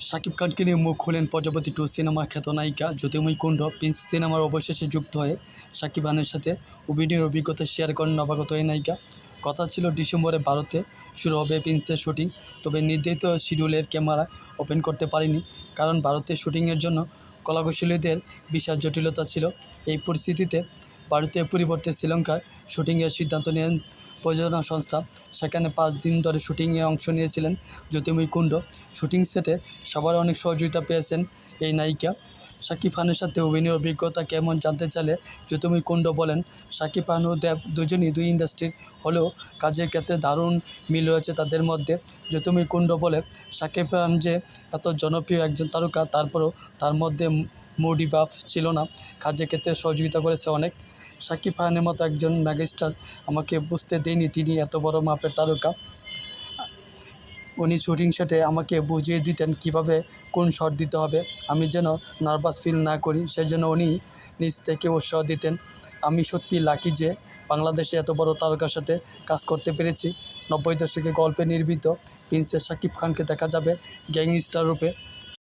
শাকিব খানকে নিয়ে মুখ খুলেন প্রজাপতি 2 সিনেমার খ্যাত নায়িকা জ্যোতির্ময়ী কুণ্ড। প্রিন্স সিনেমার অবশেষে যুক্ত হয়ে শাকিব খানের সাথে অভিনয়ের অভিজ্ঞতা শেয়ার করেন নবাগত এই নায়িকা। কথা ছিল ডিসেম্বরে ভারতে শুরু হবে প্রিন্সের শুটিং, তবে নির্ধারিত শিডিউলের ক্যামেরা ওপেন করতে পারেনি, কারণ ভারতে শুটিংয়ের জন্য কলাকুশলীদের বিশাল জটিলতা ছিল। এই পরিস্থিতিতে ভারতের পরিবর্তে শ্রীলঙ্কায় শুটিংয়ের সিদ্ধান্ত নেন প্রযোজনা সংস্থা। সেখানে 5 দিন ধরে শুটিংয়ে অংশ নিয়েছিলেন জ্যোতির্ময়ী কুণ্ড। শুটিং সেটে সবার অনেক সহযোগিতা পেয়েছেন এই নায়িকা। শাকিব খানের সাথে অভিনয়ের অভিজ্ঞতা কেমন জানতে চাইলে জ্যোতির্ময়ী কুণ্ড বলেন, শাকিব খান ও দেব দুজনই দুই ইন্ডাস্ট্রির হলেও কাজের ক্ষেত্রে দারুণ মিল রয়েছে তাদের মধ্যে। জ্যোতির্ময়ী কুণ্ড বলে, শাকিব খান যে এত জনপ্রিয় একজন তারকা, তারপরও তার মধ্যে মুডি ভাব ছিল না। কাজের ক্ষেত্রে সহযোগিতা করেছে অনেক। শাকিব খানের মতো একজন মেগাস্টার আমাকে বুঝতে দেয়নি তিনি এত বড় মাপের তারকা। উনি শুটিং সেটে আমাকে বুঝিয়ে দিতেন কীভাবে কোন শট দিতে হবে, আমি যেন নার্ভাস ফিল না করি, সেজন্য উনি নিজ থেকে উৎসাহ দিতেন। আমি সত্যি লাকি যে বাংলাদেশে এত বড় তারকার সাথে কাজ করতে পেরেছি। 90 দশকে গল্পে নির্মিত প্রিন্সে শাকিব খানকে দেখা যাবে গ্যাংস্টার রূপে।